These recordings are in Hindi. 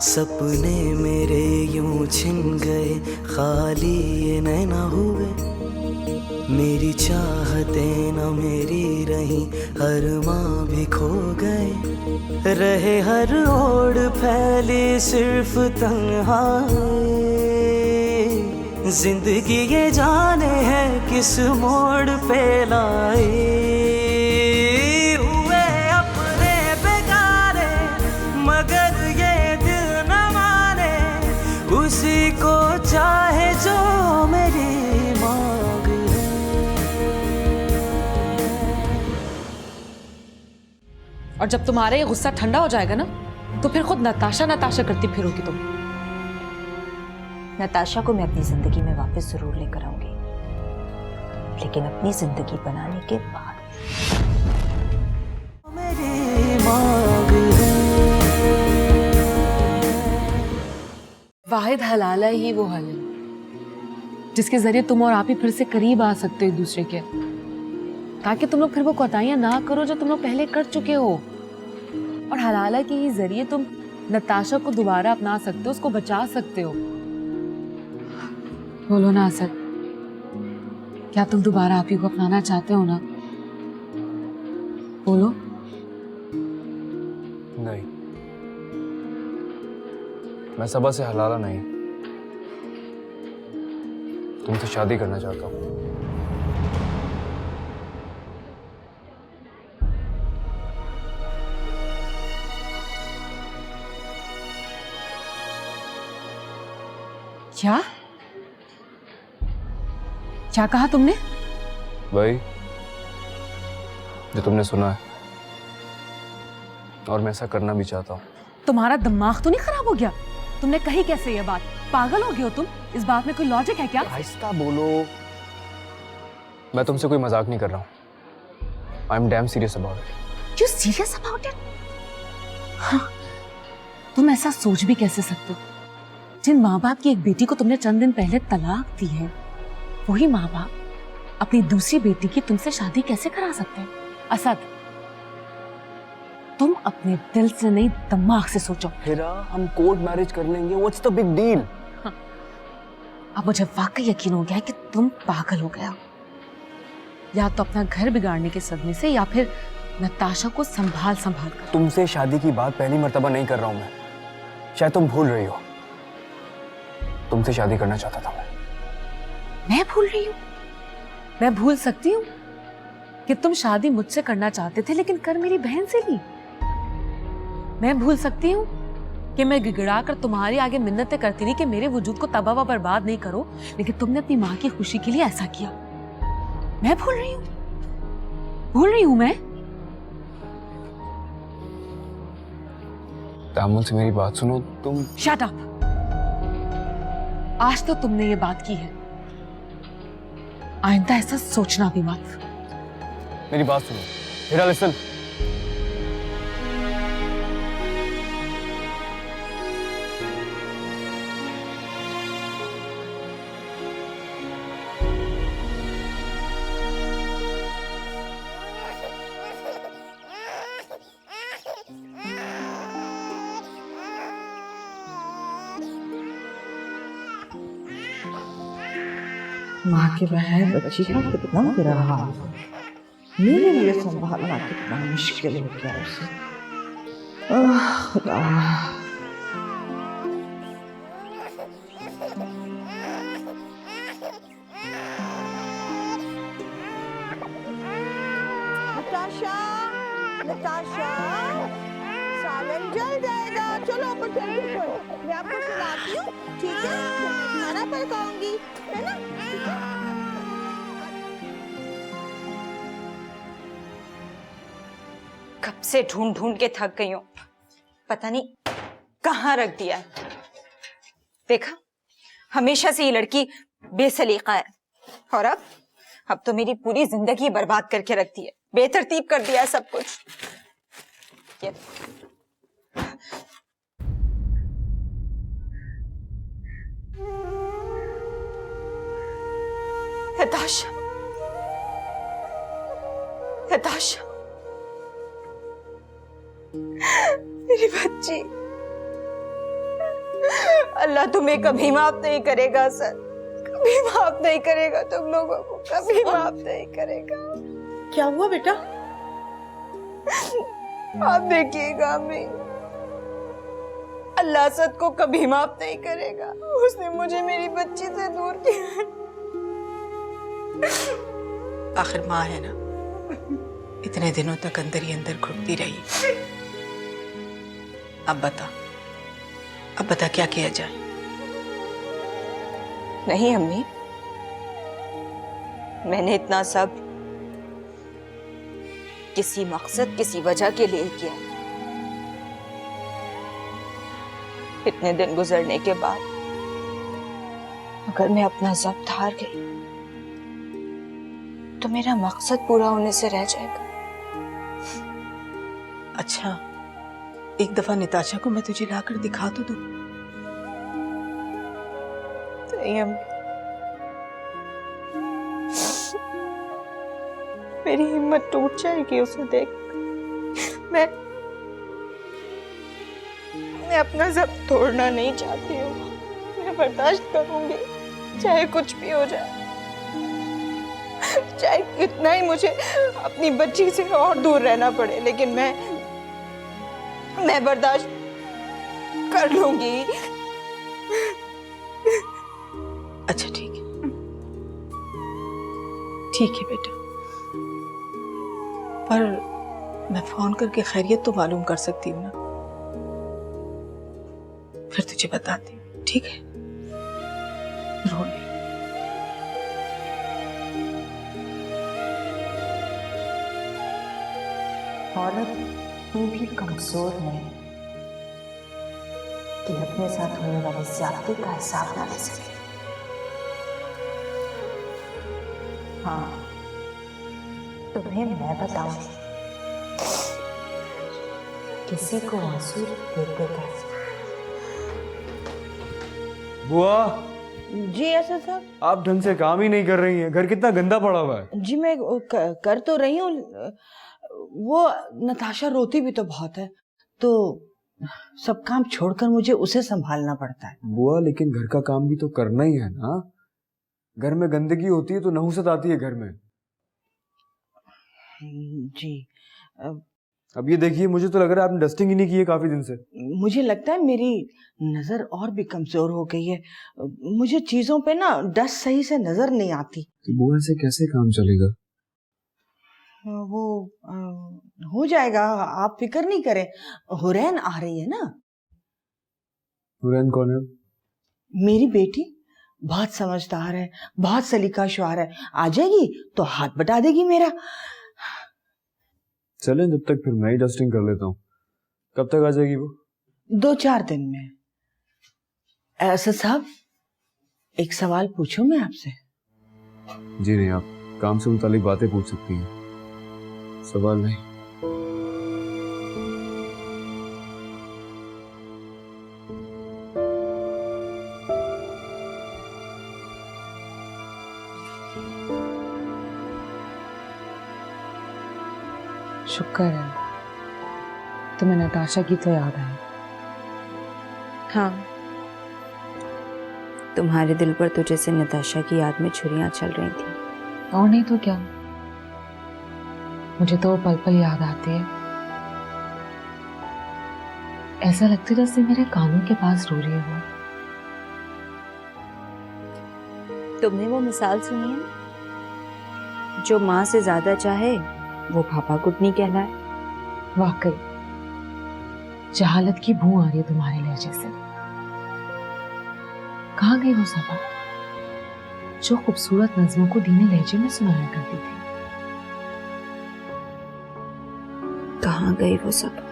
सपने मेरे यूं छिन गए, खाली ये नैना हुए। मेरी चाहतें न मेरी रही, अरमां भी खो गए। रहे हर ओर फैली सिर्फ तन्हाई। जिंदगी ये जाने है किस मोड़ पे लाई। हुए अपने बेगारे मगर ये दिल न माने, उसी को चाहे जो मेरी मांग है। और जब तुम्हारा ये गुस्सा ठंडा हो जाएगा ना, तो फिर खुद नताशा नताशा करती फिरोगी तुम। नताशा को मैं अपनी जिंदगी में वापस जरूर लेकर आऊंगी, लेकिन अपनी जिंदगी बनाने के बाद। मेरी मांग है। वाहिद हलाला ही वो हल है जिसके जरिए तुम और आप ही फिर से करीब आ सकते हो एक दूसरे के, ताकि तुम लोग फिर वो कोताहियां ना करो जो तुम लोग पहले कर चुके हो। और हलाला के ही जरिए तुम नताशा को दोबारा अपना सकते हो, उसको बचा सकते हो। बोलो ना असद, क्या तुम दोबारा आप ही को अपनाना चाहते हो ना? बोलो। नहीं, मैं सबा से हलाला नहीं, तुमसे शादी करना चाहता हूँ। क्या क्या कहा तुमने? वही जो तुमने सुना है, और मैं ऐसा करना भी चाहता हूँ। तुम्हारा दिमाग तो नहीं खराब हो गया? तुमने कही कैसे ये बात? पागल हो गए हो तुम? इस बात में कोई लॉजिक है क्या? आहिस्ता बोलो, मैं तुमसे कोई मजाक नहीं कर रहा हूँ। I am damn serious about it. You serious about it? हाँ, तुम ऐसा सोच भी कैसे सकते हो? जिन माँ बाप की एक बेटी को तुमने चंद दिन पहले तलाक दी है, वही माँ बाप अपनी दूसरी बेटी की तुमसे शादी कैसे करा सकते हैं? असद, तुम अपने दिल से नहीं दिमाग से सोचो। हिरा, हम कोर्ट मैरिज कर लेंगे, व्हाट्स द बिग डील? अब मुझे वाकई यकीन हो गया है कि तुम पागल हो गया हो, या तो अपना घर बिगाड़ने के सदमे से, या फिर नताशा को संभाल संभाल कर। तुमसे शादी की बात पहली मर्तबा नहीं कर रहा हूं मैं, शायद तुम भूल रही हो। तुमसे शादी करना चाहता था मैं भूल रही हूँ? मैं भूल सकती हूँ कि तुम शादी मुझसे करना चाहते थे लेकिन कर मेरी बहन से ली? मैं भूल सकती हूँ कि मैं गिगड़ा कर तुम्हारे आगे मिन्नतें करती रही कि मेरे वजूद को तबाह व बर्बाद नहीं करो, लेकिन तुमने अपनी माँ की खुशी के लिए ऐसा किया? मैं भूल रही हूँ? भूल रही हूँ मैं? तामुल से मेरी बात सुनो। तुम शट अप। आज तो तुमने ये बात की है, आइंदा ऐसा सोचना भी मत। मेरी बात सुनो हिरा, लिसन। माँ के बगैर बच्ची का कितना बुरा हाल है। मेरे लिए संभालना कितना मुश्किल हो गया उसे। खुदा। नताशा, नताशा, सालन जल जाएगा। चलो ऊपर चलते हैं, मैं आपको खिलाती हूँ, ठीक है? खाना पकाऊंगी, है ना? कब से ढूंढ ढूंढ के थक गई हूँ, पता नहीं कहाँ रख दिया है। देखा, हमेशा से ये लड़की बेसलीका है, और अब तो मेरी पूरी जिंदगी बर्बाद करके रख दी है, बेतरतीब कर दिया है सब कुछ। ये नताशा, नताशा, मेरी बच्ची, अल्लाह तुम्हें कभी माफ नहीं करेगा सर, कभी माफ नहीं करेगा तुम लोगों को, कभी माफ नहीं करेगा। क्या हुआ बेटा? आप देखिएगा अम्मी, अल्लाह असद को कभी माफ नहीं करेगा। उसने मुझे मेरी बच्ची से दूर किया। आखिर माँ है ना, इतने दिनों तक अंदर ही अंदर घुटती रही। अब बता क्या किया जाए? नहीं अम्मी, मैंने इतना सब किसी मकसद, किसी वजह के लिए किया। इतने दिन गुजरने के बाद अगर मैं अपना ज़ब्त हार गई तो मेरा मकसद पूरा होने से रह जाएगा। अच्छा, एक दफा निताशा को मैं तुझे लाकर दिखा तो दूं? नहीं अम्मी, मेरी हिम्मत टूट जाएगी उसे देख। मैं अपना ज़ब्त तोड़ना नहीं चाहती हूँ। मैं बर्दाश्त करूंगी चाहे कुछ भी हो जाए, चाहे कितना ही मुझे अपनी बच्ची से और दूर रहना पड़े, लेकिन मैं बर्दाश्त कर लूंगी। अच्छा ठीक है बेटा, पर मैं फोन करके खैरियत तो मालूम कर सकती हूँ ना, फिर तुझे बताती हूँ, ठीक है? रो नहीं। औरत ये भी कमजोर है कि अपने साथ होने वाले ज्यादती का हिसाब ना ले सके। हाँ, तुम्हें मैं बताऊं, किसी को आंसू देते कैसे। बुआ, जी ऐसा साहब। आप ढंग से काम ही नहीं कर रही हैं। घर कितना गंदा पड़ा हुआ है। जी मैं कर तो रही हूँ। वो नताशा रोती भी तो बहुत है, तो सब काम छोड़कर मुझे उसे संभालना पड़ता है। बुआ, लेकिन घर का काम भी तो करना ही है ना। घर में गंदगी होती है तो नहुसत आती है घर में। जी अब ये देखिए, मुझे तो लग रहा है आपने डस्टिंग ही नहीं की है काफी दिन से। मुझे लगता है मेरी नजर और भी कमजोर हो गई है। मुझे चीजों पे ना डस्ट सही से नजर नहीं आती। तो बुआ से कैसे काम चलेगा? वो हो जाएगा, आप फिक्र नहीं करें। हुरैन आ रही है ना। हुरैन कौन है? मेरी बेटी बहुत समझदार है, बहुत सलीकाशवार है। आ जाएगी तो हाथ बटा देगी मेरा। चलें, जब तक फिर मैं ही डस्टिंग कर लेता हूँ। कब तक आ जाएगी वो? 2-4 दिन में। ऐसा साहब, एक सवाल पूछूं मैं आपसे? जी नहीं, आप काम से मुतालिक बातें पूछ सकती हैं, सवाल नहीं। शुक्र है तुम्हें नताशा की तो याद आई। हाँ, तुम्हारे दिल पर तो जैसे नताशा की याद में छुरियां चल रही थी। और नहीं तो क्या, मुझे तो वो पल पल याद आती है। ऐसा लगता है जैसे मेरे कानों के पास रो रही हो। तुमने वो मिसाल सुनी है, जो माँ से ज्यादा चाहे वो पापा कुटनी कहलाए। वाकई जहालत की बू आ रही है तुम्हारे लहजे से। कहाँ गई वो सबा जो खूबसूरत नज़्मों को धीमे लहजे में सुनाया करती थी? कहाँ गई वो सबा,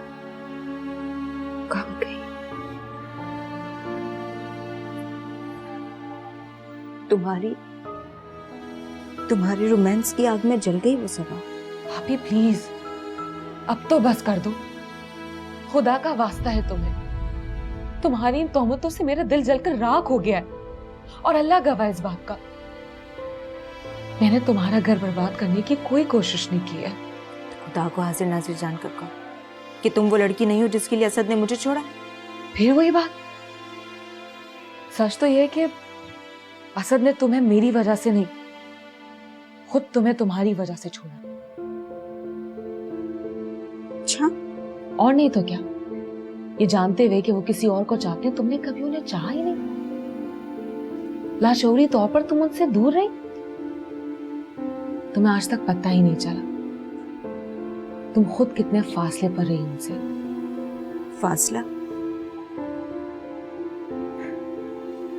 कहाँ गई? तुम्हारी रोमांस की आग में जल गई वो सबा। भाभी प्लीज अब तो बस कर दो, खुदा का वास्ता है तुम्हें। तुम्हारी इन तोहमतों से मेरा दिल जलकर राख हो गया है, और अल्लाह गवाह इस बात का। मैंने तुम्हारा घर बर्बाद करने की कोई कोशिश नहीं की है। खुदा को हाजिर नाजिर जानकर कहो, कि तुम वो लड़की नहीं हो जिसके लिए असद ने मुझे छोड़ा। फिर वही बात। सच तो यह है कि असद ने तुम्हें मेरी वजह से नहीं, खुद तुम्हें तुम्हारी वजह से छोड़ा। अच्छा, और नहीं तो क्या, ये जानते हुए कि वो किसी और को चाहते हैं, तुमने कभी उन्हें चाहा ही नहीं। लाशऊरी तौर पर तुम उनसे दूर रही, तुम्हें आज तक पता ही नहीं चला तुम खुद कितने फासले पर रही उनसे। फासला?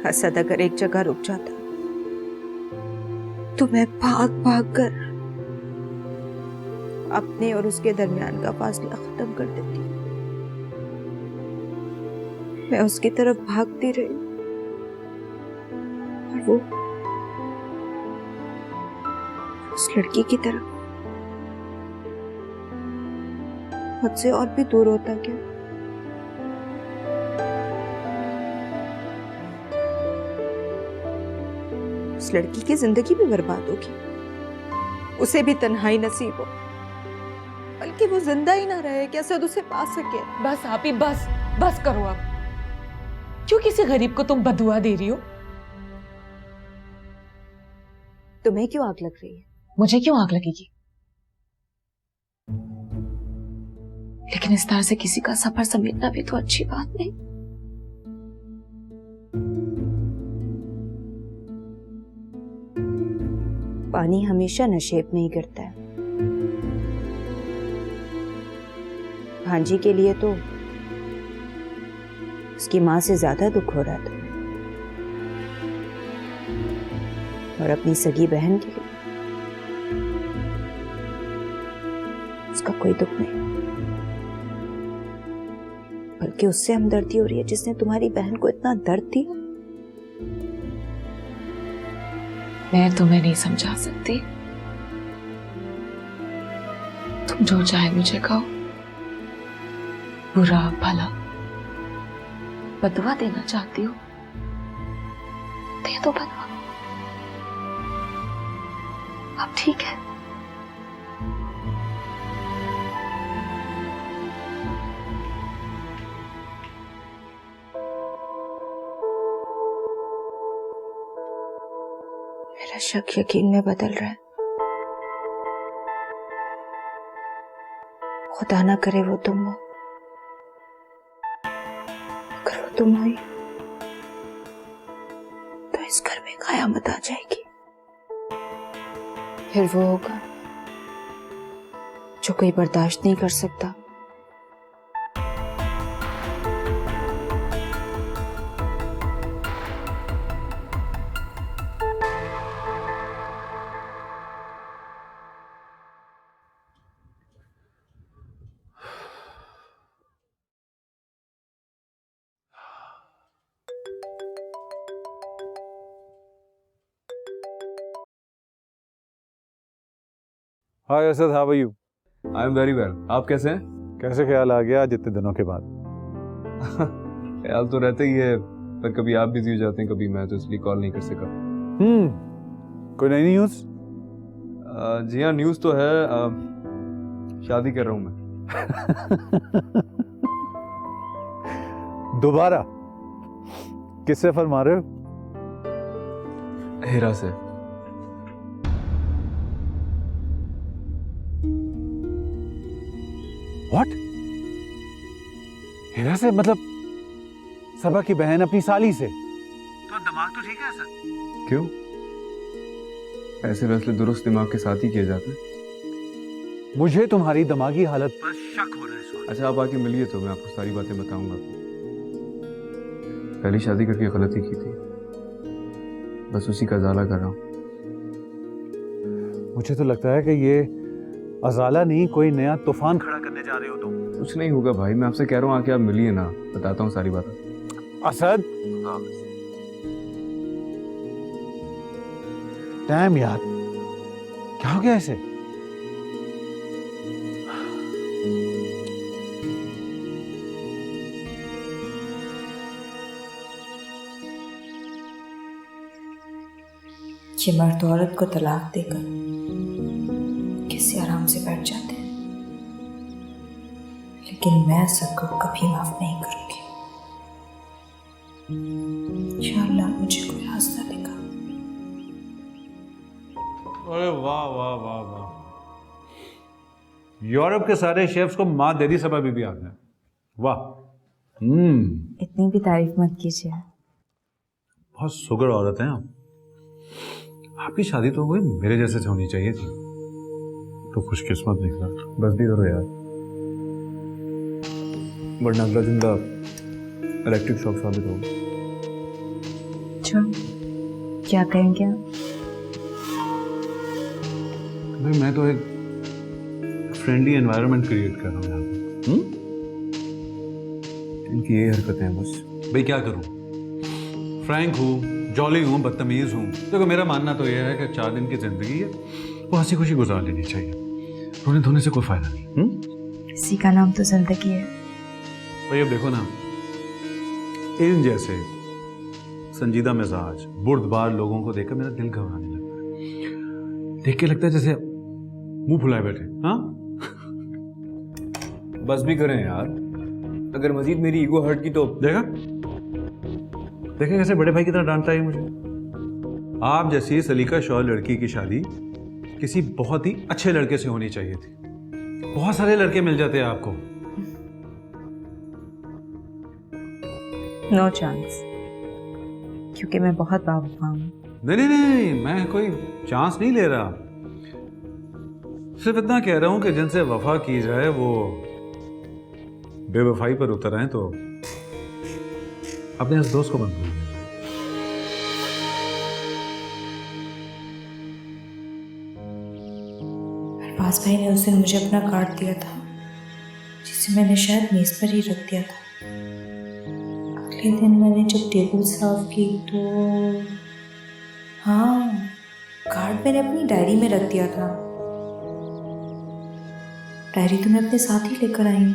असद अगर एक जगह रुक जाता तो मैं भाग भाग कर अपने और उसके दरमियान का फासला खत्म कर देती। मैं उसकी तरफ भागती रही और वो उस लड़की की तरफ। मुझसे और भी दूर होता क्या? उस लड़की की जिंदगी भी बर्बाद होगी, उसे भी तन्हाई नसीब हो, बल्कि वो जिंदा ही ना रहे कि असद उसे पा सके। बस आप ही, बस बस करो अब। क्यों किसी गरीब को तुम बदुआ दे रही हो? तुम्हें क्यों आग लग रही है? मुझे क्यों आग लगेगी? लेकिन इस तरह से किसी का सफर समेटना भी तो अच्छी बात नहीं। पानी हमेशा नशेब में ही गिरता है। भांजी के लिए तो उसकी मां से ज्यादा दुख हो रहा था, और अपनी सगी बहन के लिए उसका कोई दुख नहीं, बल्कि उससे हमदर्दी हो रही है जिसने तुम्हारी बहन को इतना दर्द दिया। मैं तुम्हें नहीं समझा सकती। तुम जो चाहे मुझे कहो, बुरा भला बदवा देना चाहती हो, दे दो बदवा। अब ठीक है। मेरा शक यकीन में बदल रहा है। खुदा ना करे वो तुम हो। अगर वो तुम हुई तो इस घर में कयामत आ जाएगी। फिर वो होगा जो कोई बर्दाश्त नहीं कर सकता। Hi Asad, how are you? I am very well. आप कैसे हैं? कैसे ख्याल आ गया आज इतने दिनों के बाद? ख्याल तो रहता ही है, पर कभी आप बिजी हो जाते हैं, कभी मैं, तो इसलिए कॉल नहीं कर सका। कोई नई न्यूज़? जी हाँ, न्यूज़ तो है। शादी कर रहा हूँ मैं। दोबारा? किससे फरमा रहे हो? हिरा से। व्हाट? हिरा से? मतलब सबा की बहन अपनी साली से? तो दिमाग तो ठीक है सर? क्यों? ऐसे फैसले दुरुस्त दिमाग के साथ ही किए जाते हैं। मुझे तुम्हारी दिमागी हालत पर शक हो रहा है। अच्छा, आप आके मिलिए तो मैं आपको सारी बातें बताऊंगा। पहली शादी करके गलती की थी, बस उसी का अजाला कर रहा हूँ। मुझे तो लगता है कि ये अजाला नहीं, कोई नया तूफान खड़ा करने जा रहे हो तुम। कुछ नहीं होगा भाई, मैं आपसे कह रहा हूँ, आके आप मिलिए ना, बताता हूँ सारी बातें। असद, डैम यार, क्या हो गया ऐसे? ये मर्द औरत को तलाक देकर कैसे आराम से बैठ जाते हैं, लेकिन मैं सबको कभी माफ नहीं करूंगी। इंशाअल्लाह मुझे कोई रास्ता दिखा। अरे वाह वाह वाह वाह, यूरोप के सारे शेफ्स को मात दे दी सबा बीबी आपने। वाह। इतनी भी तारीफ मत कीजिए। बहुत सुगर औरत हैं आप। आपकी शादी तो हुई मेरे जैसे से होनी चाहिए थी। तो खुशकिस्मत निकला। बस भी करो यार, वरना अगला जिंदा इलेक्ट्रिक शॉक साबित होगा। क्या कहेंगे आप? भाई मैं तो एक फ्रेंडली एनवायरनमेंट क्रिएट कर रहा हूँ यहाँ पे। इनकी ये हरकतें हैं बस। भाई क्या करूँ, फ्रैंक हूँ, जॉली हूँ, बदतमीज हूँ। देखो मेरा मानना तो ये है कि 4 दिन की जिंदगी है वो हंसी खुशी गुजार लेनी चाहिए। रोने धोने से कोई फायदा नहीं। इसी का नाम तो जिंदगी है। भाई अब देखो ना, इन जैसे संजीदा मिजाज बुर्दबार लोगों को देखकर मेरा दिल घबराने लगता है। देख के लगता है जैसे मुंह फुलाए बैठे। हाँ बस भी करें यार, अगर मजीद मेरी ईगो हर्ट की तो देखा कैसे बड़े भाई की तरह डांटता है मुझे। आप जैसी सलीका शौर लड़की की शादी किसी बहुत ही अच्छे लड़के से होनी चाहिए थी। बहुत सारे लड़के मिल जाते हैं आपको। नो चांस, क्योंकि मैं बहुत बावफा हूँ। नहीं, मैं कोई चांस नहीं ले रहा। सिर्फ इतना कह रहा हूं कि जिनसे वफा की जाए वो बेवफाई पर उतर आए तो अपने इस दोस्त को बंद करो। अरबाज भाई ने उस दिन मुझे अपना कार्ड दिया था, जिसे मैंने शायद मेज पर ही रख दिया था। अगले दिन मैंने जब टेबल साफ की तो हाँ, कार्ड मैंने अपनी डायरी में रख दिया था। डायरी तो मैं अपने साथ ही लेकर आई हूँ।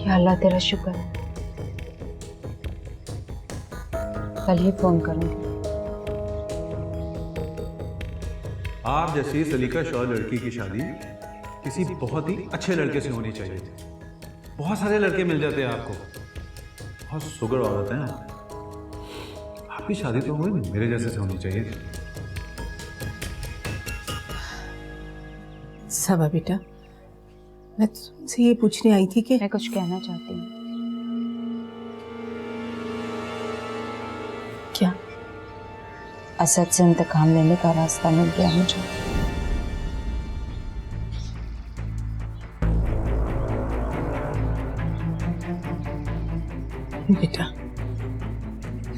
या अल्लाह तेरा शुक्र है, कल ही फोन करूंगी। आप जैसी सलीका शौर लड़की की शादी किसी बहुत ही अच्छे लड़के से होनी चाहिए थी। बहुत सारे लड़के मिल जाते हैं आपको। बहुत सुगर औरत हैं आप। आपकी शादी तो हुई मेरे जैसे से होनी चाहिए थी। सबा बेटा, मैं तुमसे ये पूछने आई थी कि मैं कुछ कहना चाहती हूँ। क्या? असद से इंतकाम लेने का रास्ता मिल गया मुझे। बेटा,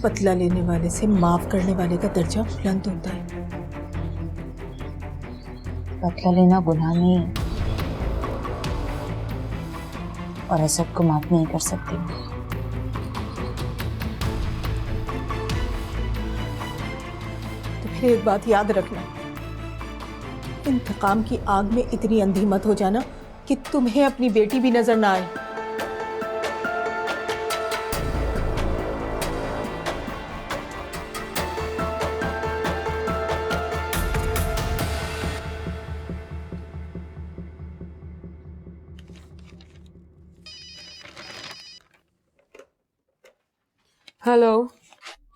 बदला लेने वाले से माफ करने वाले का दर्जा बुलंद होता है। बदला लेना गुनाह नहीं है और असद को माफ नहीं कर सकती। तो फिर एक बात याद रखना, इंतकाम की आग में इतनी अंधी मत हो जाना कि तुम्हें अपनी बेटी भी नजर ना आए। हेलो।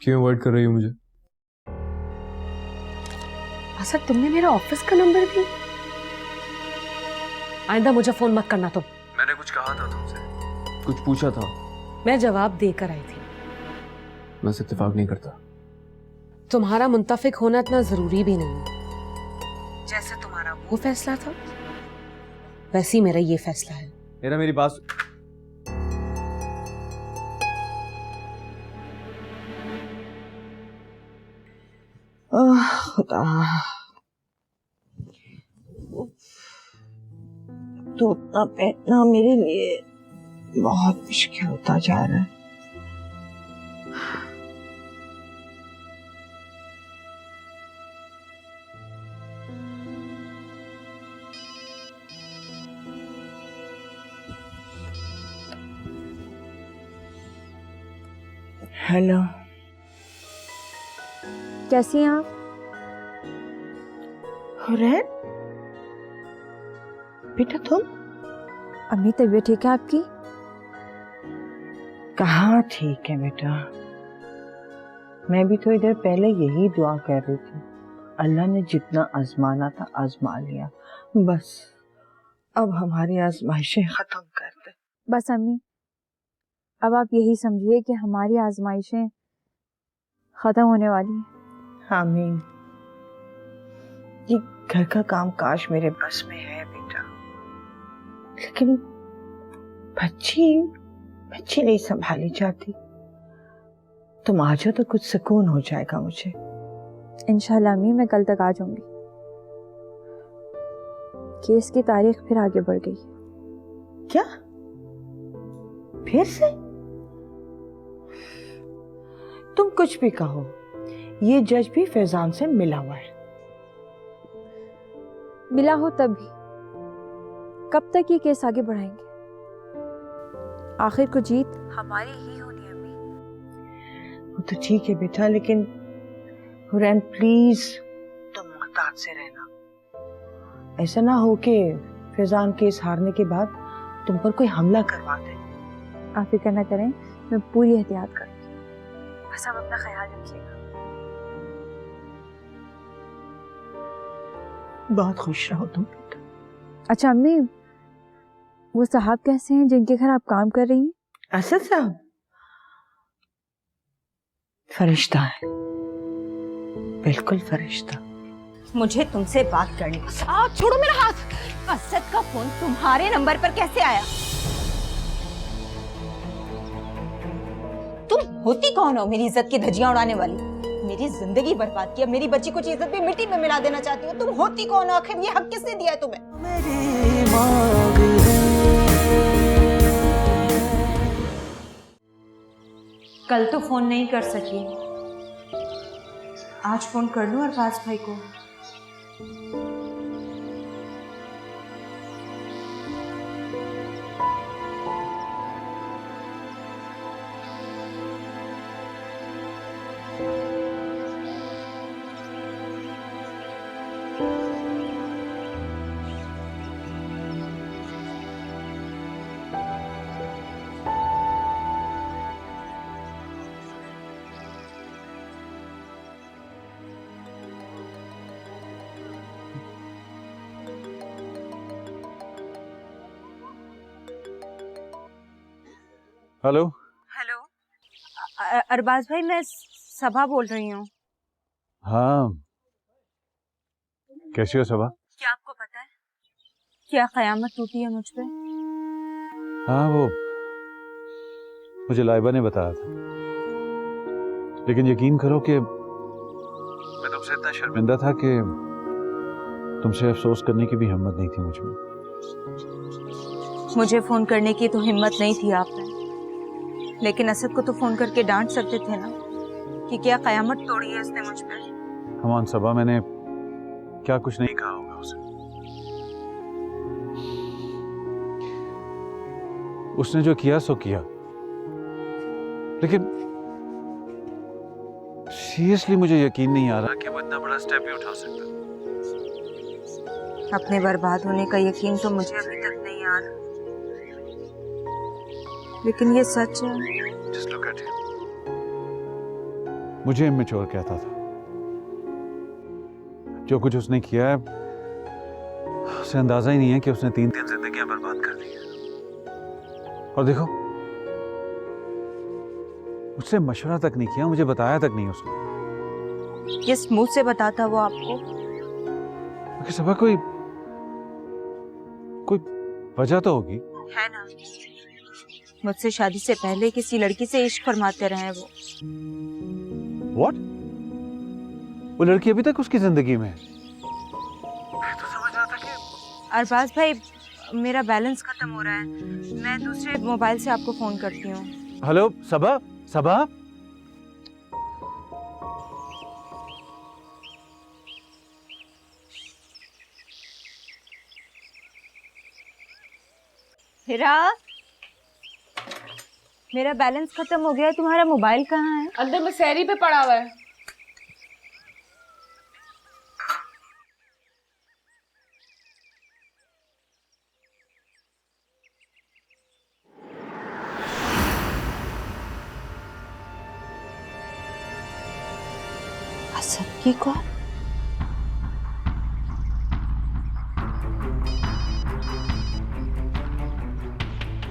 क्यों अवॉइड कर रही हो मुझे? असद, तुमने मेरा ऑफिस का नंबर भी? आइंदा मुझे फोन मत करना तुम। मैंने कुछ कहा था तुमसे? कुछ पूछा था? मैं जवाब देकर आई थी। मैं इससे इत्तेफाक नहीं करता। तुम्हारा मुंतफिक होना इतना जरूरी भी नहीं। जैसे तुम्हारा वो फैसला था वैसे ही मेरा ये फैसला है। मेरा मेरी बात खुदा, तो उतना बैठना मेरे लिए बहुत मुश्किल होता जा रहा है। हेलो, कैसी हैं आप? हुरैन बेटा तुम? अम्मी तबीयत ठीक है आपकी? कहाँ ठीक है बेटा, मैं भी तो इधर पहले यही दुआ कर रही थी, अल्लाह ने जितना आजमाना था आजमा लिया, बस अब हमारी आजमाइशें खत्म कर दे। बस अम्मी, अब आप यही समझिए कि हमारी आजमाइशें खत्म होने वाली हैं। आमीन। ये घर का काम काश मेरे बस में है बेटा, लेकिन बच्ची नहीं संभाली जाती। तुम आ जाओ तो कुछ सुकून हो जाएगा मुझे। इंशाल्लाह अम्मी, मैं कल तक आ जाऊंगी। केस की तारीख फिर आगे बढ़ गई। क्या? फिर से? तुम कुछ भी कहो, ये जज भी फैजान से मिला हुआ है। मिला हो तब भी कब तक ये केस आगे बढ़ाएंगे? आखिर को जीत हमारी ही होनी है अम्मी। वो तो ठीक है बेटा, लेकिन हुरैन प्लीज तुम मुहतात से रहना। ऐसा ना हो कि फैजान केस हारने के बाद तुम पर कोई हमला करवा दे। आप फिक्र न करें, मैं पूरी एहतियात करूंगी। बस आप अपना ख्याल रखिएगा। बहुत खुश रहो तुम बेटा। अच्छा अम्मी, वो साहब कैसे हैं जिनके घर आप काम कर रही हैं? असद साहब फरिश्ता है, बिल्कुल फरिश्ता। मुझे तुमसे बात करनी। छोड़ो मेरा हाथ। असद का फोन तुम्हारे नंबर पर कैसे आया? तुम होती कौन हो मेरी इज्जत की धज्जियां उड़ाने वाली? मेरी जिंदगी बर्बाद की, अब मेरी बच्ची को इज्जत भी मिट्टी में मिला देना चाहती हो। तुम होती कौन हो? आखिर ये हक किसने दिया है तुम्हें? मेरी मांग है। कल तो फोन नहीं कर सकी, आज फोन कर लूं अरबाज भाई को। हेलो। हेलो अरबाज भाई, मैं सबा बोल रही हूँ। हाँ, कैसी हो सबा? क्या आपको पता है क्या कयामत टूटी है मुझ पे? हाँ, वो मुझे लाइबा ने बताया था, लेकिन यकीन करो कि मैं तुमसे इतना शर्मिंदा था कि तुमसे अफसोस करने की भी हिम्मत नहीं थी मुझ में। मुझे फोन करने की तो हिम्मत नहीं थी आप में, लेकिन असद को तो फोन करके डांट सकते थे ना कि क्या कयामत तोड़ी है इसने मुझ पे। कमान सबा, मैंने क्या कुछ नहीं कहा होगा उसे। उसने जो किया सो किया, लेकिन सीरियसली मुझे यकीन नहीं आ रहा कि वो इतना बड़ा स्टेप भी उठा सकता। अपने बर्बाद होने का यकीन तो मुझे अभी तक नहीं आ रहा, लेकिन ये सच है। Just look at him. मुझे इमेच्योर कहता था। जो कुछ उसने किया है, उसे अंदाजा ही नहीं है कि उसने 3-3 जिंदगियां बर्बाद कर दी हैं। और देखो, मुझसे मशवरा तक नहीं किया, मुझे बताया तक नहीं उसने। किस मुंह से बताता वो आपको? क्योंकि सबा कोई वजह तो होगी, है ना? मुझसे शादी से पहले किसी लड़की से इश्क फरमाते रहे वो। What? वो लड़की अभी तक उसकी जिंदगी में है? मैं तो समझ रहा था कि अरबाज भाई, मेरा बैलेंस खत्म हो रहा है, मैं दूसरे मोबाइल से आपको फोन करती हूँ। हेलो सबा, सबा। हिरा, मेरा बैलेंस खत्म हो गया है, तुम्हारा मोबाइल कहाँ है? अंदर मसहरी पे पड़ा हुआ है। असद की कॉल?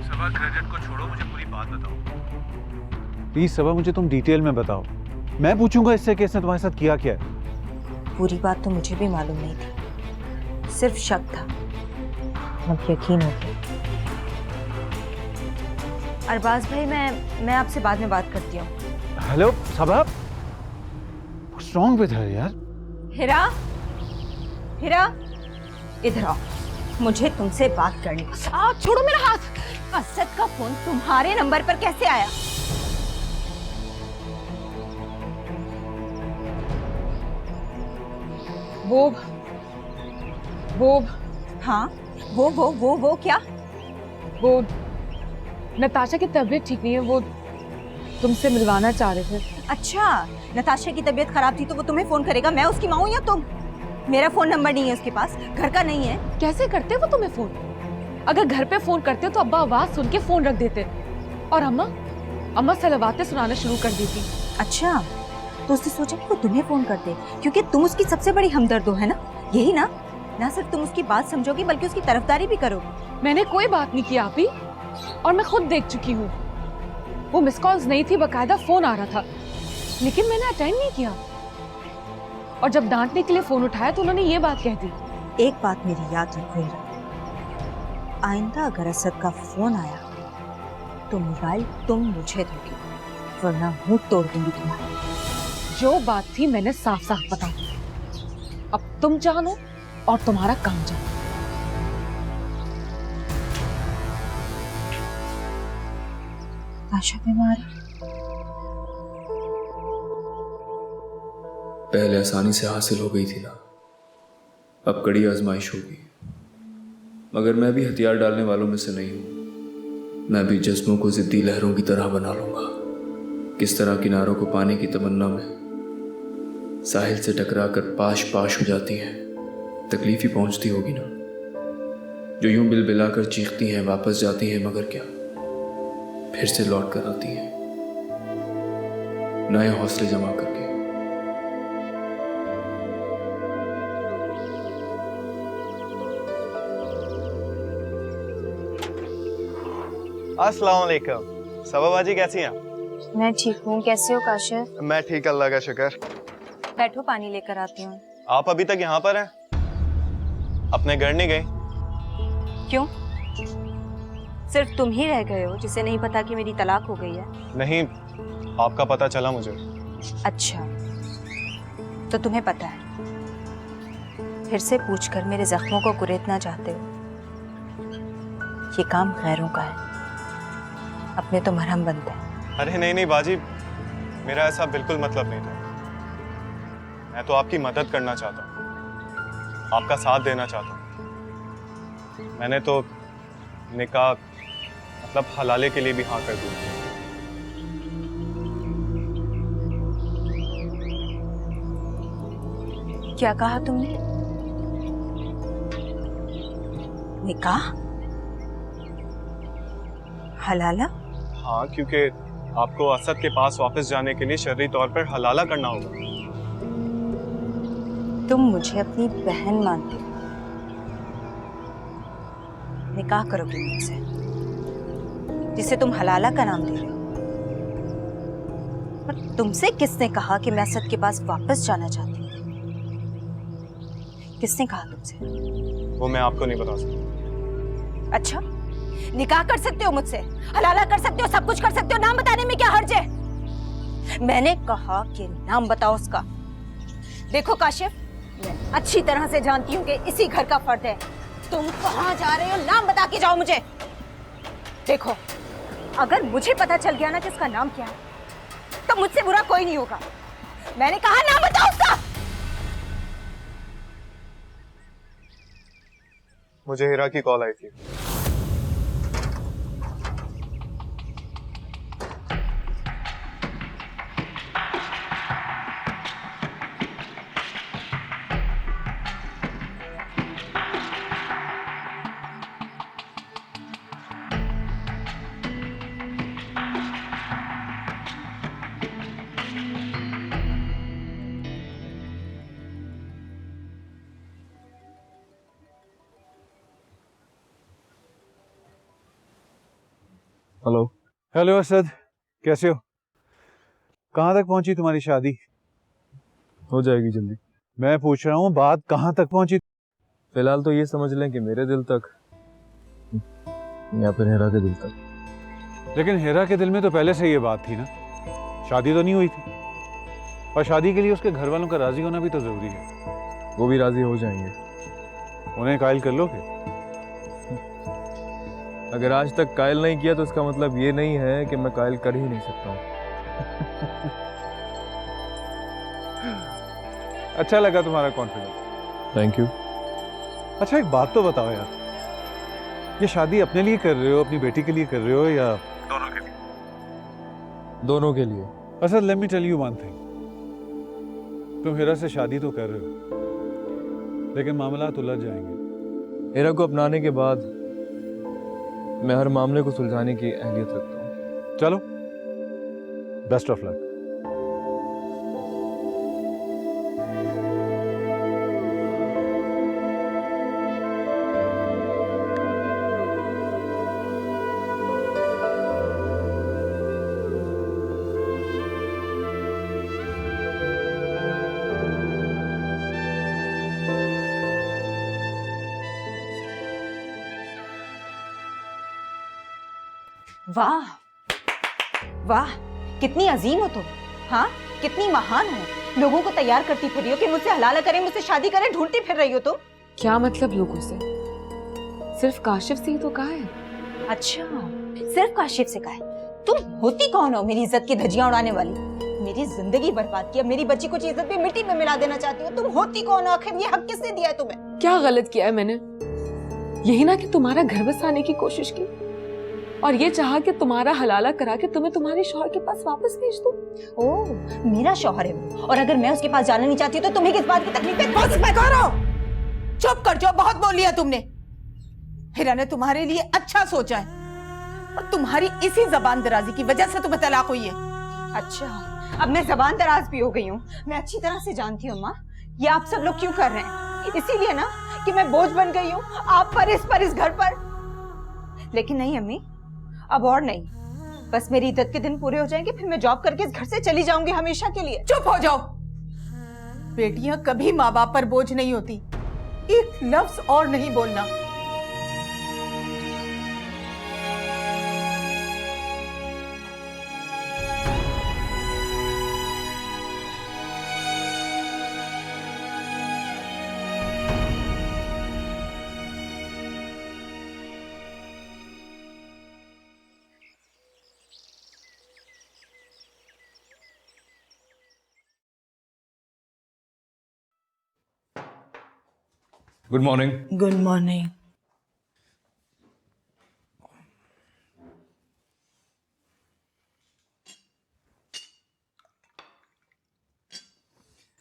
सबा क्रेडिट को छोड़ो, मुझे पूरी बात बताओ प्लीज। सबा मुझे तुम डिटेल में बताओ, मैं पूछूंगा इससे कि इसने तुम्हारे साथ किया क्या है। पूरी बात तो मुझे भी मालूम नहीं थी, सिर्फ शक था, अब यकीन हो गया। अरबाज भाई, मैं आपसे बाद में बात करती हूँ। Hello Saba, what's wrong with her यार? हिरा, हिरा इधर आओ, मुझे तुमसे बात करनी। छोड़ो मेरा हाथ। असद का फोन तुम्हारे नंबर पर कैसे आया? वो हाँ, वो क्या? वो नताशा की तबीयत ठीक नहीं है, वो तुमसे मिलवाना चाह रहे थे। अच्छा, नताशा की तबीयत खराब थी तो वो तुम्हें फोन करेगा? मैं उसकी माँ हूं या तुम? मेरा फोन नंबर नहीं है उसके पास, घर का नहीं है। कैसे करते वो तुम्हें फोन? अगर घर पे फोन करते तो अब्बा आवाज सुन के फोन रख देते, और अम्मा सलवातें सुनाना शुरू कर देती। अच्छा, तो उसने सोचा कि वो तुम्हें फोन कर दे, क्योंकि तुम उसकी सबसे बड़ी हमदर्द हो, है ना? यही ना? ना सिर्फ तुम उसकी बात समझोगी बल्कि उसकी तरफदारी भी करोगी। मैंने कोई बात नहीं की आपी, और मैं खुद देख चुकी हूँ। वो मिस कॉल्स नहीं थी, बकायदा फोन आ रहा था, लेकिन मैंने अटेंड नहीं किया। और जब डांटने के लिए फोन उठाया तो उन्होंने ये बात कह दी। एक बात मेरी याद रखो हिरा, आइंदा अगर असद का फोन आया तो मोबाइल तुम मुझे दोगी, वरना मुंह तोड़ दूंगी तुम्हारा। जो बात थी मैंने साफ साफ बता दी, अब तुम जानो और तुम्हारा काम जानो। आशा बीमार है। पहले आसानी से हासिल हो गई थी ना, अब कड़ी आजमाइश होगी। मगर मैं भी हथियार डालने वालों में से नहीं हूं। मैं भी जज्बों को जिद्दी लहरों की तरह बना लूंगा। किस तरह किनारों को पाने की तमन्ना में साहिल से टकरा कर पाश पाश हो जाती हैं, तकलीफ ही पहुंचती होगी ना। जो यूं बिलबिला कर चीखती हैं, वापस जाती हैं, मगर क्या फिर से लौट कर आती हैं नए हौसले जमा करके। अस्सलाम वालेकुम। सबा बाजी कैसी हैं? मैं ठीक हूँ, कैसे हो काशिफ? मैं ठीक, अल्लाह का शुक्र। बैठो, पानी लेकर आती हूँ। आप अभी तक यहाँ पर हैं? अपने घर नहीं गए? क्यों? सिर्फ तुम ही रह गए हो जिसे नहीं पता कि मेरी तलाक हो गई है? नहीं, आपका पता चला मुझे। अच्छा, तो तुम्हें पता है? फिर से पूछकर मेरे जख्मों को कुरेदना चाहते हो? ये काम गैरों का है, अपने तो मरहम बनते हैं। अरे नहीं नहीं बाजी, मेरा ऐसा बिल्कुल मतलब नहीं था। मैं तो आपकी मदद करना चाहता हूँ, आपका साथ देना चाहता हूँ। मैंने तो निकाह मतलब हलाले के लिए भी हाँ कर दी। क्या कहा तुमने? निकाह? हलाला? हाँ, क्योंकि आपको असद के पास वापस जाने के लिए शर्री तौर पर हलाला करना होगा। तुम मुझे अपनी बहन मानते हो, निकाह करोगे मुझसे, जिसे तुम हलाला का नाम दे रहे हो। पर तुमसे किसने कहा कि मैं असद के पास वापस जाना चाहती हूँ? किसने कहा तुमसे? वो मैं आपको नहीं बता सकता। अच्छा, निकाह कर सकते हो मुझसे, हलाला कर सकते हो, सब कुछ कर सकते हो, नाम बताने में क्या हर्ज है? मैंने कहा कि नाम बताओ उसका। देखो काशिफ, मैं अच्छी तरह से जानती हूँ कि इसी घर का फर्द है। तुम कहाँ जा रहे हो? नाम बता के जाओ मुझे। देखो, अगर मुझे पता चल गया ना कि इसका नाम क्या है, तो मुझसे बुरा कोई नहीं होगा। मैंने कहा नाम बताओ उसका। मुझे हिरा की कॉल आई थी। हेलो। हेलो असद, कैसे हो? कहाँ तक पहुंची तुम्हारी शादी? हो जाएगी जल्दी। मैं पूछ रहा हूँ बात कहाँ तक पहुंची? फिलहाल तो ये समझ लें कि मेरे दिल तक या फिर हेरा के दिल तक। लेकिन हेरा के दिल में तो पहले से ये बात थी ना, शादी तो नहीं हुई थी। और शादी के लिए उसके घर वालों का राजी होना भी तो जरूरी है। वो भी राजी हो जाएंगे। उन्हें कायल कर लोगे? अगर आज तक कायल नहीं किया तो इसका मतलब ये नहीं है कि मैं कायल कर ही नहीं सकता हूँ। अच्छा लगा तुम्हारा कॉन्फिडेंस। Thank you. अच्छा एक बात तो बताओ यार, ये शादी अपने लिए कर रहे हो, अपनी बेटी के लिए कर रहे हो या दोनों के लिए? दोनों के लिए। Asad let me tell you one thing, तुम हेरा से शादी तो कर रहे हो लेकिन मामलात उलझ जाएंगे। हेरा को अपनाने के बाद मैं हर मामले को सुलझाने की अहलियत रखता हूँ। चलो, बेस्ट ऑफ लक। वाह वाह, कितनी अजीम हो तुम। हाँ, कितनी महान हो। लोगों को तैयार करती फिर रही हो कि मुझसे हलाला करें, मुझसे शादी करें, ढूंढती फिर रही हो तुम। क्या मतलब लोगों से? सिर्फ काशिफ से ही तो कहा है। अच्छा, सिर्फ काशिफ से कहा है? तुम होती कौन हो मेरी इज्जत की धज्जियां उड़ाने वाली? मेरी जिंदगी बर्बाद किया, मेरी बच्ची को इज्जत भी मिट्टी में मिला देना चाहती हो। तुम होती कौन हो आखिर? ये हक किसने दिया है तुम्हें? क्या गलत किया है मैंने? यही ना कि तुम्हारा घर बसाने की कोशिश की और ये चाहा कि तुम्हारा हलाला करा के तुम्हें तुम्हारे शौहर के पास वापस भेज दूं। ओह, मेरा शौहर है वो, और अगर मैं उसके पास जाना नहीं चाहती तो तुम्हें किस बात की तकलीफ है? बस मैं करो, चुप कर जाओ, बहुत बोल लिया तुमने। हिरा ने तुम्हारे लिए अच्छा सोचा है और तुम्हारी इसी जबान दराजी की वजह से तुम्हें तलाक हुई है। अच्छा, अब मैं जबान दराज भी हो गई हूँ। मैं अच्छी तरह से जानती हूँ माँ, ये आप सब लोग क्यों कर रहे हैं। इसीलिए ना कि मैं बोझ बन गई हूँ आप पर, इस घर पर। लेकिन नहीं अम्मी, अब और नहीं। बस मेरी इद्दत के दिन पूरे हो जाएंगे, फिर मैं जॉब करके इस घर से चली जाऊंगी हमेशा के लिए। चुप हो जाओ। बेटियां कभी माँ बाप पर बोझ नहीं होती। एक लफ्ज और नहीं बोलना। Good morning. Good morning.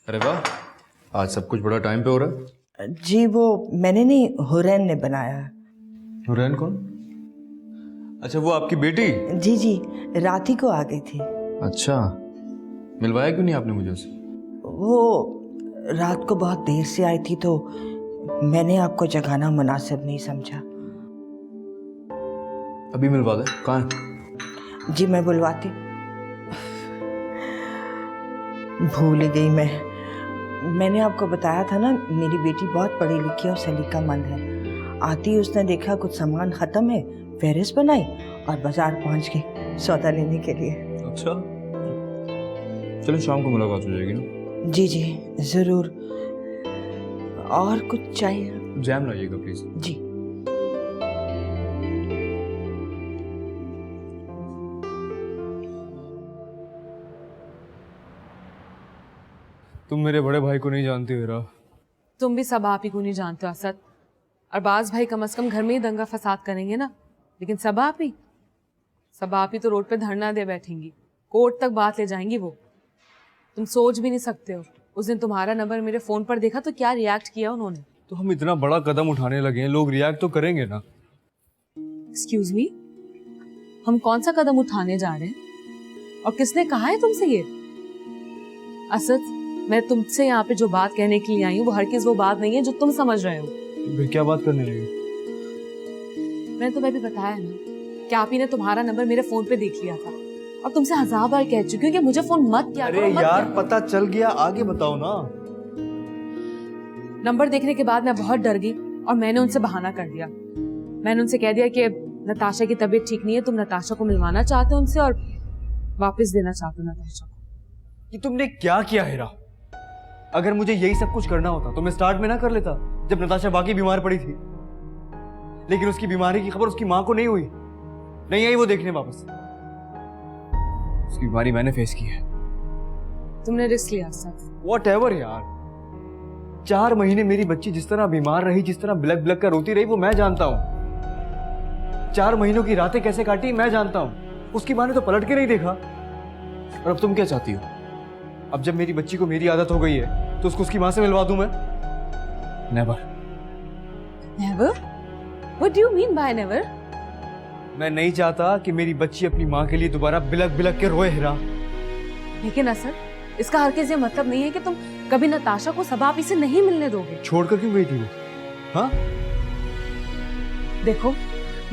अरे वाह, आज सब कुछ बड़ा टाइम पे हो रहा है। जी वो मैंने नहीं, हुरैन ने बनाया। हुरैन कौन? अच्छा, वो आपकी बेटी? जी जी, रात ही को आ गई थी। अच्छा, मिलवाया क्यों नहीं आपने मुझे उसे? वो रात को बहुत देर से आई थी तो मैंने आपको जगाना मुनासिब नहीं समझा। अभी मिलवा दे। कहाँ है? जी मैं बुलवाती। भूल ही गई मैंने आपको बताया था ना, मेरी बेटी बहुत पढ़ी लिखी और सलीकामंद है। आती ही उसने देखा कुछ सामान ख़त्म है, फहरिस्त बनाई और बाजार पहुंच गई सौदा लेने के लिए। अच्छा, चलो शाम को मुलाकात हो जाएगी ना? जी जी ज़रूर। और कुछ चाहिए? जैम लाइएगा प्लीज। जी। तुम मेरे बड़े भाई को नहीं जानती हेरा। तुम भी सब आप ही को नहीं जानते असद। अरबाज भाई कम से कम घर में ही दंगा फसाद करेंगे ना, लेकिन सब आप ही तो रोड पे धरना दे बैठेंगी, कोर्ट तक बात ले जाएंगी वो। तुम सोच भी नहीं सकते हो, उस दिन तुम्हारा नंबर मेरे फोन पर देखा तो क्या रिएक्ट किया उन्होंने। तो हम इतना बड़ा कदम उठाने लगे हैं, लोग रिएक्ट तो करेंगे ना। एक्सक्यूज मी, हम कौन सा कदम उठाने जा रहे हैं और किसने कहा है तुमसे ये? असद, मैं तुमसे यहाँ पे जो बात कहने के लिए आई हूँ वो हरगिज़ वो बात नहीं है जो तुम समझ रहे हो। फिर क्या बात करने लगे? मैंने तुम्हें भी बताया ना कि आप ही ने तुम्हारा नंबर मेरे फोन पे देख लिया था और तुमसे 1000 बार कह चुकी हूँ कि मुझे फोन मत किया करो, अरे मत यार किया। पता चल गया, आगे बताओ ना। नंबर देखने के बाद मैं बहुत डर गई और मैंने उनसे बहाना कर दिया। मैंने उनसे कह दिया कि नताशा की तबीयत ठीक नहीं है, तुम नताशा को मिलवाना चाहते हो उनसे और वापस देना चाहते हो नताशा को। कि तुमने क्या किया हेरा? अगर मुझे यही सब कुछ करना होता तो मैं स्टार्ट में ना कर लेता, जब नताशा बाकी बीमार पड़ी थी। लेकिन उसकी बीमारी की खबर उसकी माँ को नहीं हुई, नहीं आई वो देखने वापस। उसकी बीमारी मैंने फेस की है। तुमने रिस्क लिया सर। Whatever यार, 4 महीने मेरी बच्ची जिस तरह बीमार रही, जिस तरह बिलक बिलक कर रोती रही, वो मैं जानता हूँ। 4 महीनों की रातें कैसे काटी मैं जानता हूँ। उसकी माँ ने तो पलट के नहीं देखा। और अब तुम क्या चाहती हो? अब जब मेरी बच्ची को मेरी आदत हो गई है तो उसको उसकी माँ से मिलवा दूं मैं? Never. Never? What do you mean by never? मैं नहीं चाहता कि मेरी बच्ची अपनी माँ के लिए दोबारा बिलक बिलक के रोए हेरा। लेकिन असर, इसका हर किसी मतलब नहीं है कि तुम कभी नताशा को सबाब इसे नहीं मिलने दोगे। छोड़कर क्यों गई थी वो? हाँ? देखो,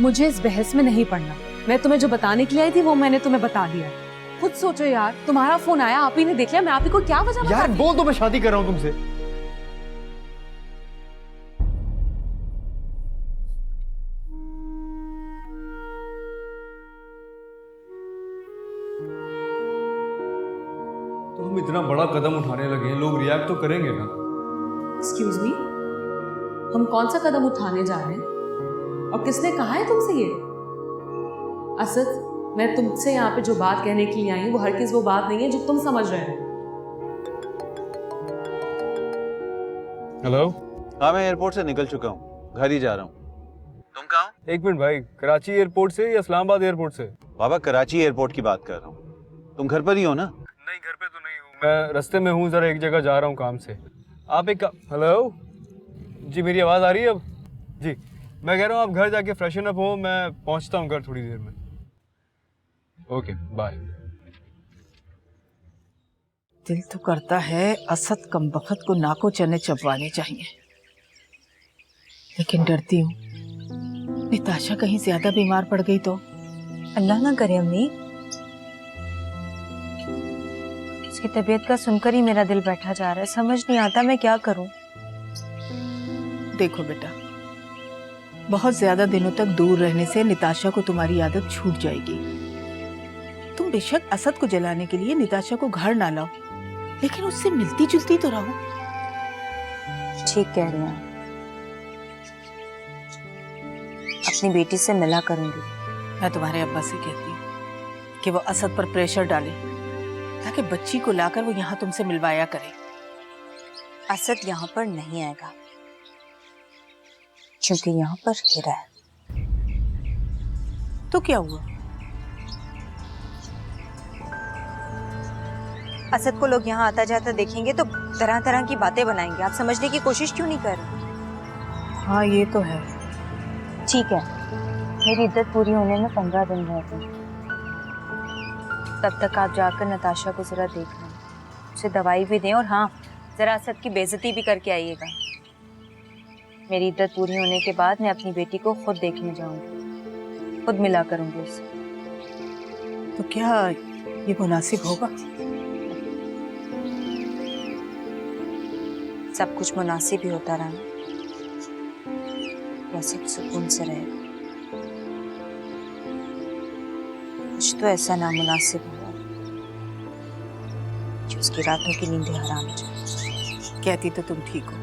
मुझे इस बहस में नहीं पड़ना। मैं तुम्हें जो बताने के लिए आई थी वो मैंने तुम्हें बता दिया। खुद सोचो यार, तुम्हारा फोन आया, आप ही ने देख लिया, मैं आप ही को क्या वजह यार बोल दो मैं शादी कर रहा हूँ तुमसे। तो हम इतना बड़ा कदम उठाने लगे हैं, लोग रिएक्ट तो करेंगे ना। एक्सक्यूज मी, हम कौन सा कदम उठाने जा रहे हैं और किसने कहा है तुमसे ये? असद, मैं तुमसे यहाँ पे जो बात कहने के लिए आई हूँ वो हर किस वो बात नहीं है जो तुम समझ रहे हो। हेलो। हाँ, मैं एयरपोर्ट से निकल चुका हूँ, घर ही जा रहा हूँ। तुम कहाँ हो? 1 मिनट भाई, कराची एयरपोर्ट से या इस्लामाबाद एयरपोर्ट से? बाबा, कराची एयरपोर्ट की बात कर रहा हूँ। तुम घर पर ही हो ना? नहीं, घर पे तो नहीं हूँ, मैं रास्ते में हूँ, जरा एक जगह जा रहा हूँ काम से। आप एक हेलो जी, मेरी आवाज़ आ रही है अब? जी, मैं कह रहा हूँ आप घर जाके फ्रेशन अप हो, मैं पहुँचता हूँ घर थोड़ी देर में। Okay bye. दिल तो करता है असद कमबख्त को नाको चने चबवाने चाहिए, लेकिन डरती हूँ निताशा कहीं ज्यादा बीमार पड़ गई तो। अल्लाह ना करे अम्मी, उसकी तबीयत का सुनकर ही मेरा दिल बैठा जा रहा है। समझ नहीं आता मैं क्या करूं। देखो बेटा, बहुत ज्यादा दिनों तक दूर रहने से निताशा को तुम्हारी आदत छूट जाएगी। तुम बेशक असद को जलाने के लिए निताशा को घर ना लाओ, लेकिन उससे मिलती जुलती तो रहो। ठीक कह रही हैं, अपनी बेटी से मिला करूंगी। मैं तुम्हारे अब्बा से कहती हूँ कि वो असद पर प्रेशर डाले ताकि बच्ची को लाकर वो यहाँ तुमसे मिलवाया करे। असद यहाँ पर नहीं आएगा क्योंकि यहाँ पर हीरा है। तो क्या हुआ? असद को लोग यहाँ आता जाता देखेंगे तो तरह तरह की बातें बनाएंगे। आप समझने की कोशिश क्यों नहीं कर रहे? हाँ ये तो है। ठीक है, मेरी इद्दत पूरी होने में 15 दिन रहते हैं। तब तक आप जाकर नताशा को जरा देख लें, उसे दवाई भी दें और हाँ, जरा असद की बेइज्जती भी करके आइएगा। मेरी इद्दत पूरी होने के बाद मैं अपनी बेटी को खुद देखने जाऊंगी, खुद मिला करूंगी उससे। तो क्या ये मुनासिब होगा? सब कुछ मुनासिब ही होता रहा, वैसे सुकून से रहेगा। कुछ तो ऐसा नामुनासिब हुआ कि उसकी रातों की नींदें हराम हो जाए। कहती तो तुम ठीक हो,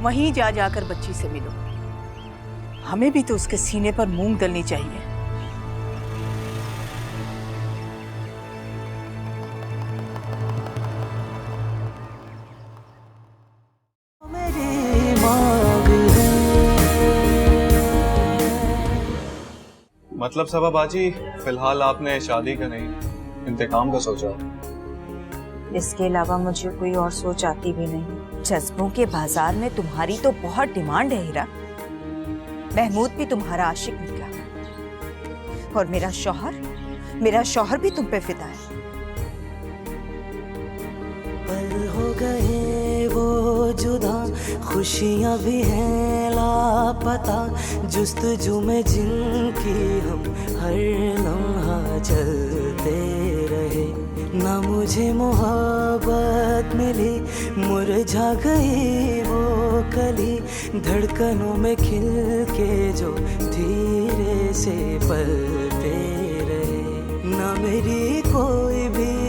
वहीं जा जाकर बच्ची से मिलो। हमें भी तो उसके सीने पर मूंग दलनी चाहिए। मतलब सबा बाजी, फिलहाल आपने शादी का नहीं, इंतकाम का सोचा? इसके अलावा मुझे कोई और सोच आती भी नहीं। जज्बों के बाजार में तुम्हारी तो बहुत डिमांड है हीरा। महमूद भी तुम्हारा आशिक निकला और मेरा शौहर भी तुम पे फिदा है। पल हो गए वो जुदा खुशियाँ भी हैं लापता, जुस्तजू में जिनकी हम हर लम्हा चलते रहे। ना मुझे मोहब्बत मिली, मुरझा गई वो कली, धड़कनों में खिल के जो धीरे से पलते रहे। ना मेरी कोई भी